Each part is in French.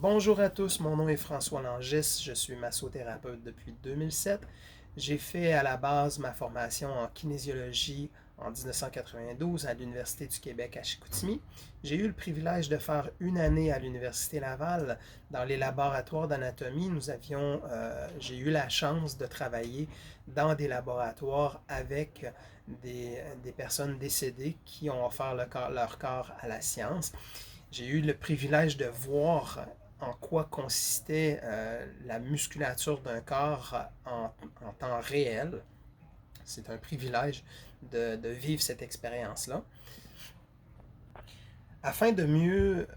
Bonjour à tous, mon nom est François Langis, je suis massothérapeute depuis 2007. J'ai fait à la base ma formation en kinésiologie en 1992 à l'Université du Québec à Chicoutimi. J'ai eu le privilège de faire une année à l'Université Laval dans les laboratoires d'anatomie. J'ai eu la chance de travailler dans des laboratoires avec des personnes décédées qui ont offert leur corps à la science. J'ai eu le privilège de voir en quoi consistait la musculature d'un corps en temps réel. C'est un privilège de vivre cette expérience-là. Afin de mieux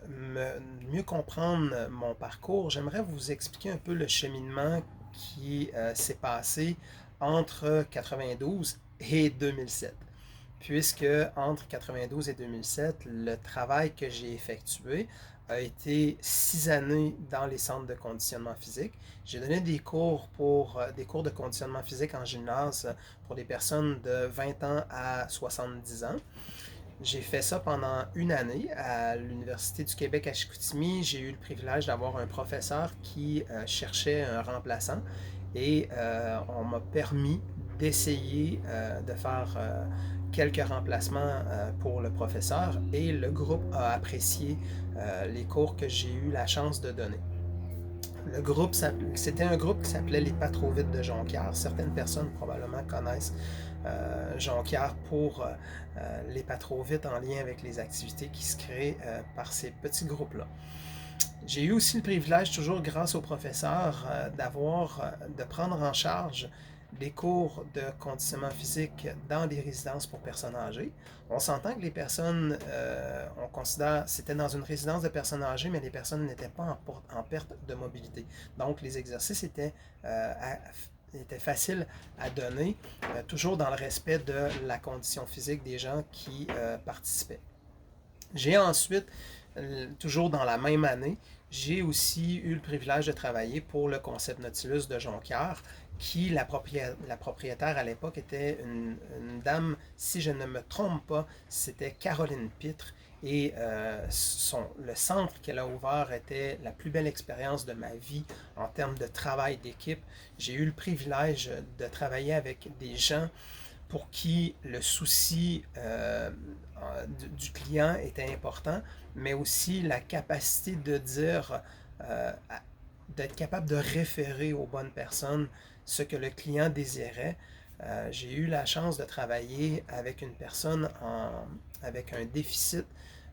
comprendre mon parcours, j'aimerais vous expliquer un peu le cheminement qui s'est passé entre 92 et 2007. Puisque entre 92 et 2007, le travail que j'ai effectué a été 6 années dans les centres de conditionnement physique. J'ai donné des cours de conditionnement physique en gymnase pour des personnes de 20 ans à 70 ans. J'ai fait ça pendant une année à l'Université du Québec à Chicoutimi. J'ai eu le privilège d'avoir un professeur qui cherchait un remplaçant et on m'a permis d'essayer de faire quelques remplacements pour le professeur et le groupe a apprécié les cours que j'ai eu la chance de donner. C'était un groupe qui s'appelait les Pas trop vite de Jonquière. Certaines personnes probablement connaissent Jonquière pour les Pas trop vite en lien avec les activités qui se créent par ces petits groupes-là. J'ai eu aussi le privilège, toujours grâce au professeur, de prendre en charge des cours de conditionnement physique dans des résidences pour personnes âgées. On s'entend que les personnes, on considère, c'était dans une résidence de personnes âgées, mais les personnes n'étaient pas en perte de mobilité. Donc les exercices étaient faciles à donner, toujours dans le respect de la condition physique des gens qui participaient. J'ai ensuite, toujours dans la même année, j'ai aussi eu le privilège de travailler pour le Concept Nautilus de Jonquière, qui la propriétaire à l'époque était une dame, si je ne me trompe pas, c'était Caroline Pitre. Et le centre qu'elle a ouvert était la plus belle expérience de ma vie en termes de travail d'équipe. J'ai eu le privilège de travailler avec des gens pour qui le souci du client était important, mais aussi la capacité de dire, euh, d'être capable de référer aux bonnes personnes ce que le client désirait. J'ai eu la chance de travailler avec une personne avec un déficit,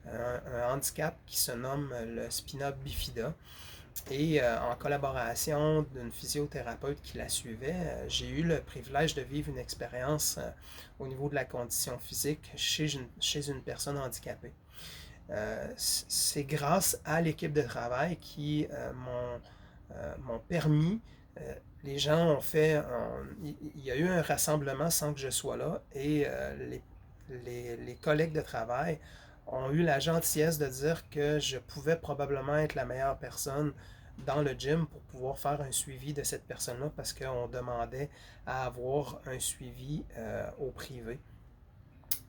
un handicap qui se nomme le spina bifida. Et en collaboration d'une physiothérapeute qui la suivait, j'ai eu le privilège de vivre une expérience au niveau de la condition physique chez une personne handicapée. C'est grâce à l'équipe de travail qui m'ont permis, les gens ont fait, il y a eu un rassemblement sans que je sois là et les collègues de travail ont eu la gentillesse de dire que je pouvais probablement être la meilleure personne dans le gym pour pouvoir faire un suivi de cette personne-là parce qu'on demandait à avoir un suivi au privé.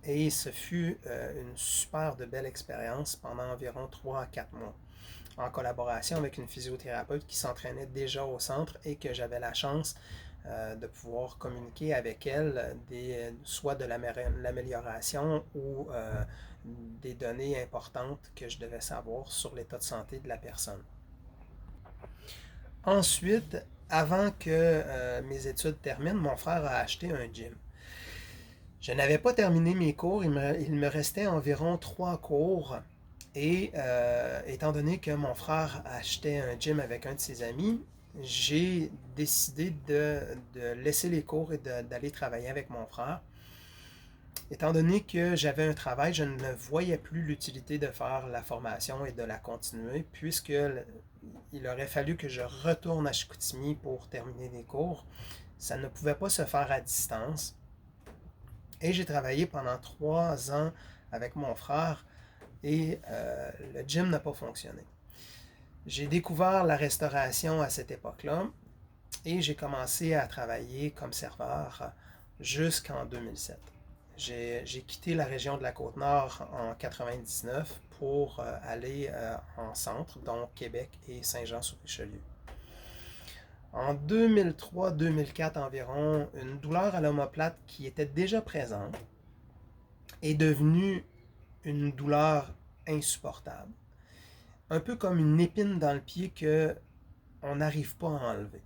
Et ce fut une super de belle expérience pendant environ 3 à 4 mois, en collaboration avec une physiothérapeute qui s'entraînait déjà au centre et que j'avais la chance de pouvoir communiquer avec elle soit de l'amélioration ou des données importantes que je devais savoir sur l'état de santé de la personne. Ensuite, avant que mes études terminent, mon frère a acheté un gym. Je n'avais pas terminé mes cours, il me restait environ 3 cours. Et étant donné que mon frère achetait un gym avec un de ses amis, j'ai décidé de laisser les cours et d'aller travailler avec mon frère. Étant donné que j'avais un travail, je ne voyais plus l'utilité de faire la formation et de la continuer, puisque il aurait fallu que je retourne à Chicoutimi pour terminer les cours. Ça ne pouvait pas se faire à distance. Et j'ai travaillé pendant 3 ans avec mon frère et le gym n'a pas fonctionné. J'ai découvert la restauration à cette époque-là et j'ai commencé à travailler comme serveur jusqu'en 2007. J'ai quitté la région de la Côte-Nord en 99 pour aller en centre, donc Québec et Saint-Jean-sur-Richelieu. En 2003-2004 environ, une douleur à l'omoplate qui était déjà présente est devenue une douleur insupportable. Un peu comme une épine dans le pied qu'on n'arrive pas à enlever.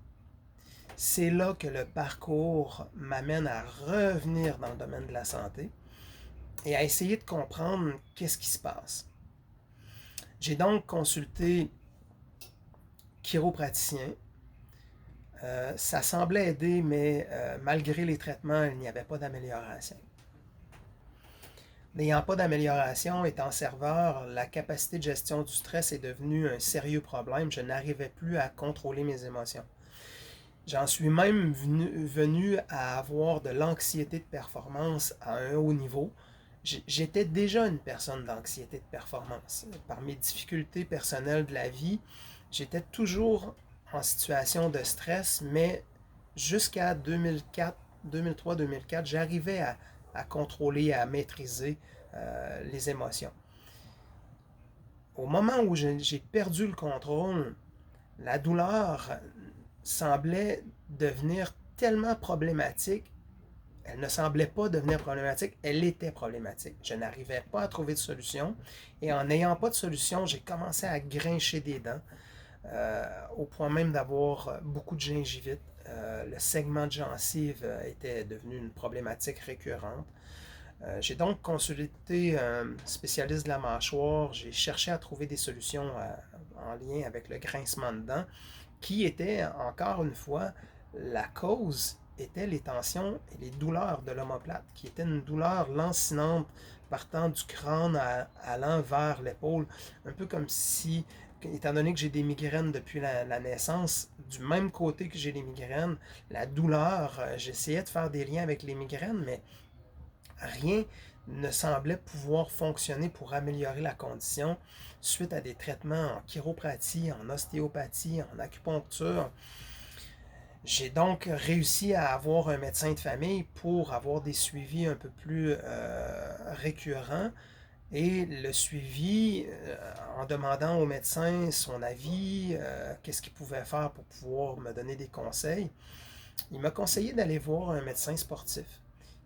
C'est là que le parcours m'amène à revenir dans le domaine de la santé et à essayer de comprendre qu'est-ce qui se passe. J'ai donc consulté chiropraticien. Ça semblait aider, mais malgré les traitements, il n'y avait pas d'amélioration. N'ayant pas d'amélioration, étant serveur, la capacité de gestion du stress est devenue un sérieux problème. Je n'arrivais plus à contrôler mes émotions. J'en suis même venu à avoir de l'anxiété de performance à un haut niveau. J'étais déjà une personne d'anxiété de performance. Par mes difficultés personnelles de la vie, j'étais toujours en situation de stress, mais jusqu'à 2003-2004, j'arrivais à contrôler, à maîtriser les émotions. Au moment où j'ai perdu le contrôle, la douleur semblait devenir tellement problématique. Elle ne semblait pas devenir problématique, elle était problématique. Je n'arrivais pas à trouver de solution. Et en n'ayant pas de solution, j'ai commencé à grincher des dents, au point même d'avoir beaucoup de gingivite. Le segment de gencive était devenu une problématique récurrente. J'ai donc consulté un spécialiste de la mâchoire. J'ai cherché à trouver des solutions en lien avec le grincement de dents, qui était, encore une fois, la cause était les tensions et les douleurs de l'omoplate, qui était une douleur lancinante partant du crâne allant vers l'épaule, un peu comme si, étant donné que j'ai des migraines depuis la naissance, du même côté que j'ai les migraines, la douleur, j'essayais de faire des liens avec les migraines, mais rien ne semblait pouvoir fonctionner pour améliorer la condition suite à des traitements en chiropratie, en ostéopathie, en acupuncture. J'ai donc réussi à avoir un médecin de famille pour avoir des suivis un peu plus récurrents. Et le suivi, en demandant au médecin son avis, qu'est-ce qu'il pouvait faire pour pouvoir me donner des conseils, il m'a conseillé d'aller voir un médecin sportif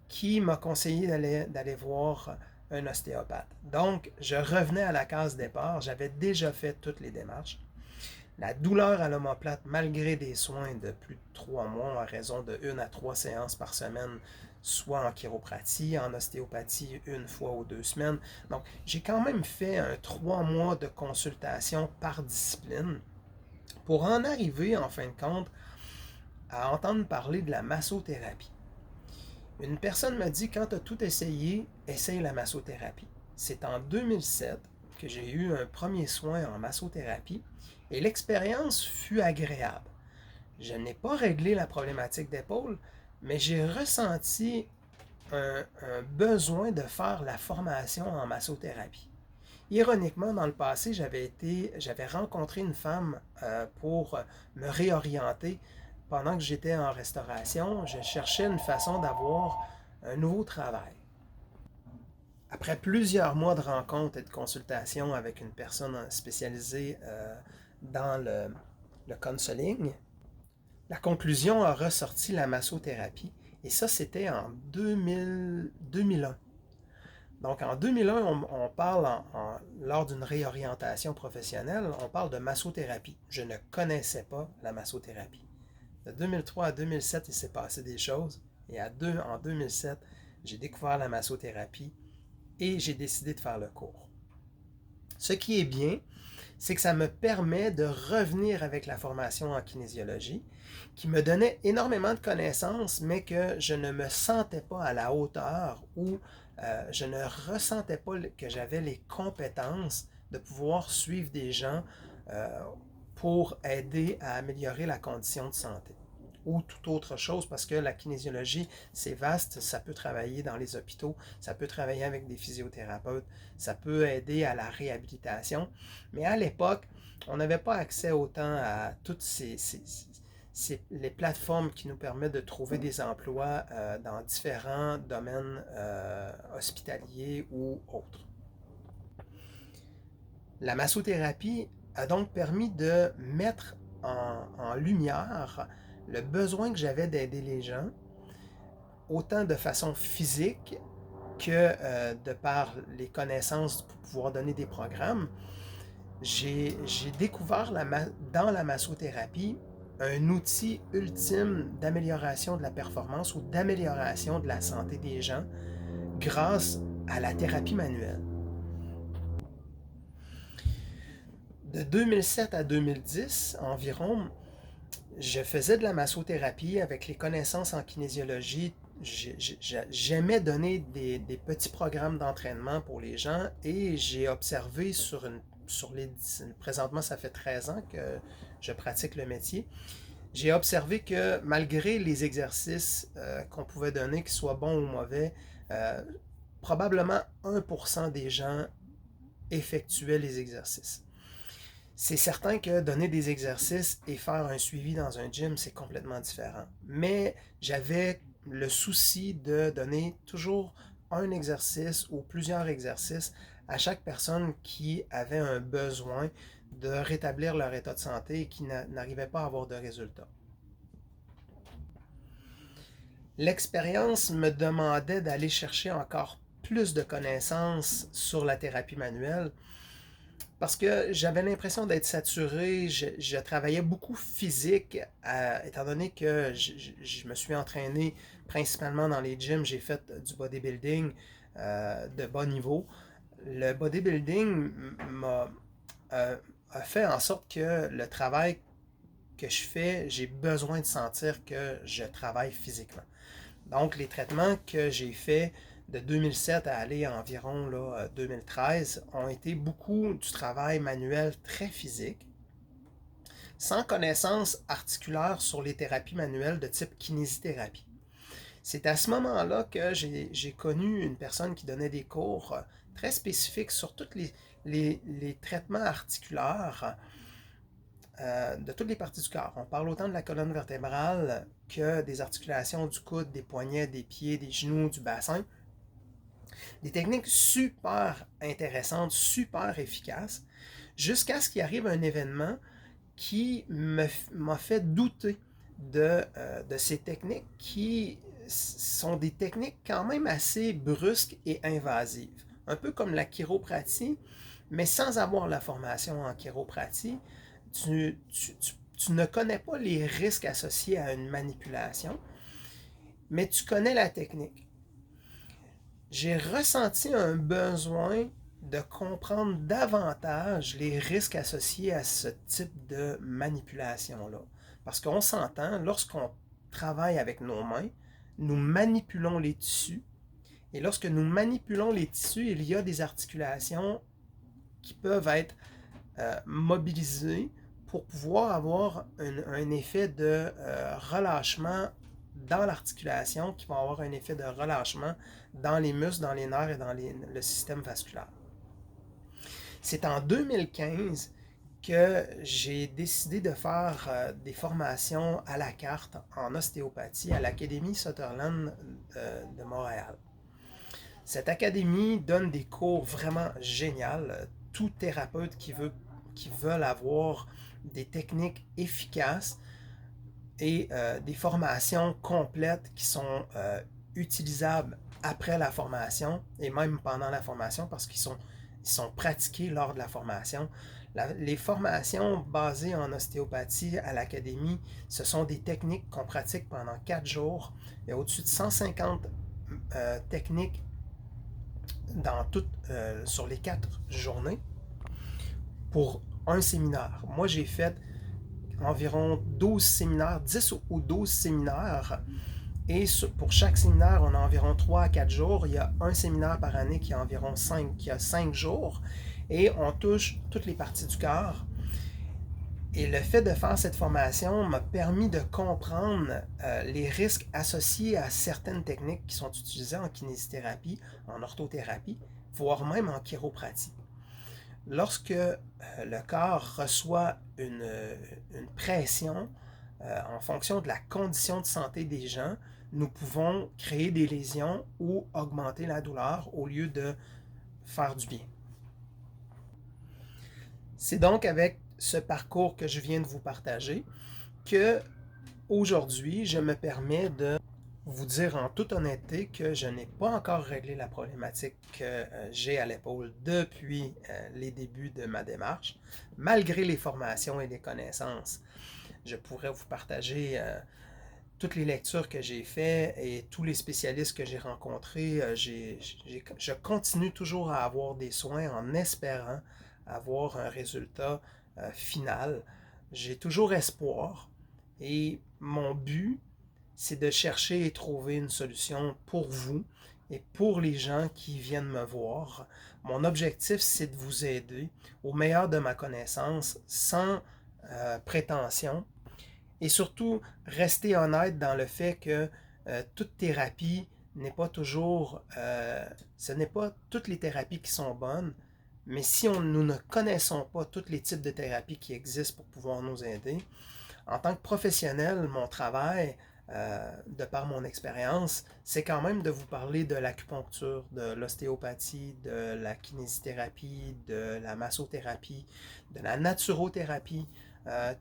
qui m'a conseillé d'aller voir un ostéopathe. Donc, je revenais à la case départ, j'avais déjà fait toutes les démarches. La douleur à l'omoplate, malgré des soins de plus de 3 mois, à raison de 1 à 3 séances par semaine, soit en chiropratie, en ostéopathie, 1 fois ou 2 semaines. Donc, j'ai quand même fait un 3 mois de consultation par discipline pour en arriver, en fin de compte, à entendre parler de la massothérapie. Une personne m'a dit, quand tu as tout essayé, essaye la massothérapie. C'est en 2007 que j'ai eu un premier soin en massothérapie et l'expérience fut agréable. Je n'ai pas réglé la problématique d'épaule, mais j'ai ressenti un besoin de faire la formation en massothérapie. Ironiquement, dans le passé, j'avais rencontré une femme pour me réorienter. Pendant que j'étais en restauration, je cherchais une façon d'avoir un nouveau travail. Après plusieurs mois de rencontres et de consultations avec une personne spécialisée dans le counseling, la conclusion a ressorti la massothérapie. Et ça, c'était en 2001. Donc en 2001, on parle, lors d'une réorientation professionnelle, on parle de massothérapie. Je ne connaissais pas la massothérapie. De 2003 à 2007, il s'est passé des choses. Et en 2007, j'ai découvert la massothérapie et j'ai décidé de faire le cours. Ce qui est bien, c'est que ça me permet de revenir avec la formation en kinésiologie, qui me donnait énormément de connaissances, mais que je ne me sentais pas à la hauteur ou je ne ressentais pas que j'avais les compétences de pouvoir suivre des gens pour aider à améliorer la condition de santé ou toute autre chose, parce que la kinésiologie, c'est vaste, ça peut travailler dans les hôpitaux, ça peut travailler avec des physiothérapeutes, ça peut aider à la réhabilitation, mais à l'époque, on n'avait pas accès autant à toutes les plateformes qui nous permettent de trouver des emplois dans différents domaines hospitaliers ou autres. La massothérapie a donc permis de mettre en lumière le besoin que j'avais d'aider les gens, autant de façon physique que de par les connaissances pour pouvoir donner des programmes. J'ai découvert dans la massothérapie un outil ultime d'amélioration de la performance ou d'amélioration de la santé des gens grâce à la thérapie manuelle. De 2007 à 2010 environ, je faisais de la massothérapie avec les connaissances en kinésiologie. J'aimais donner des petits programmes d'entraînement pour les gens et j'ai observé présentement ça fait 13 ans que je pratique le métier. J'ai observé que malgré les exercices qu'on pouvait donner, qu'ils soient bons ou mauvais, euh, probablement 1% des gens effectuaient les exercices. C'est certain que donner des exercices et faire un suivi dans un gym, c'est complètement différent. Mais j'avais le souci de donner toujours un exercice ou plusieurs exercices à chaque personne qui avait un besoin de rétablir leur état de santé et qui n'arrivait pas à avoir de résultats. L'expérience me demandait d'aller chercher encore plus de connaissances sur la thérapie manuelle parce que j'avais l'impression d'être saturé. Je travaillais beaucoup physique, étant donné que je me suis entraîné principalement dans les gyms. J'ai fait du bodybuilding de bas niveau. Le bodybuilding a fait en sorte que le travail que je fais, j'ai besoin de sentir que je travaille physiquement. Donc, les traitements que j'ai faits de 2007 à aller à environ 2013 ont été beaucoup du travail manuel très physique, sans connaissance articulaire sur les thérapies manuelles de type kinésithérapie. C'est à ce moment-là que j'ai connu une personne qui donnait des cours très spécifiques sur tous les traitements articulaires de toutes les parties du corps. On parle autant de la colonne vertébrale que des articulations du coude, des poignets, des pieds, des genoux, du bassin. Des techniques super intéressantes, super efficaces, jusqu'à ce qu'il arrive un événement qui m'a fait douter de ces techniques qui sont des techniques quand même assez brusques et invasives. Un peu comme la chiropratie, mais sans avoir la formation en chiropratie, tu ne connais pas les risques associés à une manipulation, mais tu connais la technique. J'ai ressenti un besoin de comprendre davantage les risques associés à ce type de manipulation-là. Parce qu'on s'entend, lorsqu'on travaille avec nos mains, nous manipulons les tissus. Et lorsque nous manipulons les tissus, il y a des articulations qui peuvent être mobilisées pour pouvoir avoir un effet de relâchement dans l'articulation, qui va avoir un effet de relâchement dans les muscles, dans les nerfs et dans le système vasculaire. C'est en 2015 que j'ai décidé de faire des formations à la carte en ostéopathie à l'Académie Sutherland de Montréal. Cette académie donne des cours vraiment géniaux. Tout thérapeute qui veut avoir des techniques efficaces et des formations complètes qui sont utilisables après la formation et même pendant la formation parce qu'ils sont pratiqués lors de la formation. Les formations basées en ostéopathie à l'académie, ce sont des techniques qu'on pratique pendant 4 jours. Il y a au-dessus de 150 techniques sur les 4 journées pour un séminaire. Moi, j'ai fait environ 12 séminaires, 10 ou 12 séminaires. Et pour chaque séminaire, on a environ 3 à 4 jours. Il y a un séminaire par année qui a environ 5 jours. Et on touche toutes les parties du corps. Et le fait de faire cette formation m'a permis de comprendre les risques associés à certaines techniques qui sont utilisées en kinésithérapie, en orthothérapie, voire même en chiropratie. Lorsque le corps reçoit une pression en fonction de la condition de santé des gens, nous pouvons créer des lésions ou augmenter la douleur au lieu de faire du bien. C'est donc avec ce parcours que je viens de vous partager que aujourd'hui, je me permets de vous dire en toute honnêteté que je n'ai pas encore réglé la problématique que j'ai à l'épaule depuis les débuts de ma démarche, malgré les formations et les connaissances. Je pourrais vous partager toutes les lectures que j'ai faites et tous les spécialistes que j'ai rencontrés. Je continue toujours à avoir des soins en espérant avoir un résultat final. J'ai toujours espoir et mon but, c'est de chercher et trouver une solution pour vous et pour les gens qui viennent me voir. Mon objectif, c'est de vous aider au meilleur de ma connaissance, sans prétention, et surtout rester honnête dans le fait que toute thérapie n'est pas toujours, ce n'est pas toutes les thérapies qui sont bonnes, mais si nous ne connaissons pas tous les types de thérapies qui existent pour pouvoir nous aider, en tant que professionnel, mon travail, de par mon expérience, c'est quand même de vous parler de l'acupuncture, de l'ostéopathie, de la kinésithérapie, de la massothérapie, de la naturothérapie,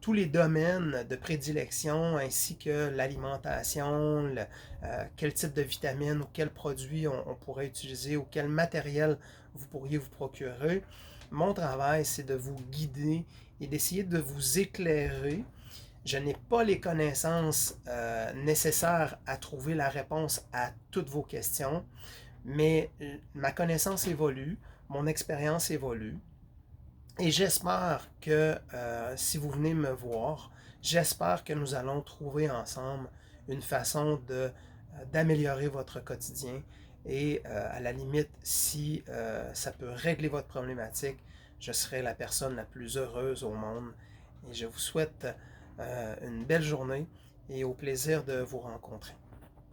tous les domaines de prédilection ainsi que l'alimentation, quel type de vitamines ou quels produits on pourrait utiliser ou quel matériel vous pourriez vous procurer. Mon travail, c'est de vous guider et d'essayer de vous éclairer. Je n'ai pas les connaissances nécessaires à trouver la réponse à toutes vos questions, mais ma connaissance évolue, mon expérience évolue, et j'espère que si vous venez me voir, j'espère que nous allons trouver ensemble une façon d'améliorer votre quotidien et à la limite, si ça peut régler votre problématique, je serai la personne la plus heureuse au monde. Et je vous souhaite une belle journée et au plaisir de vous rencontrer.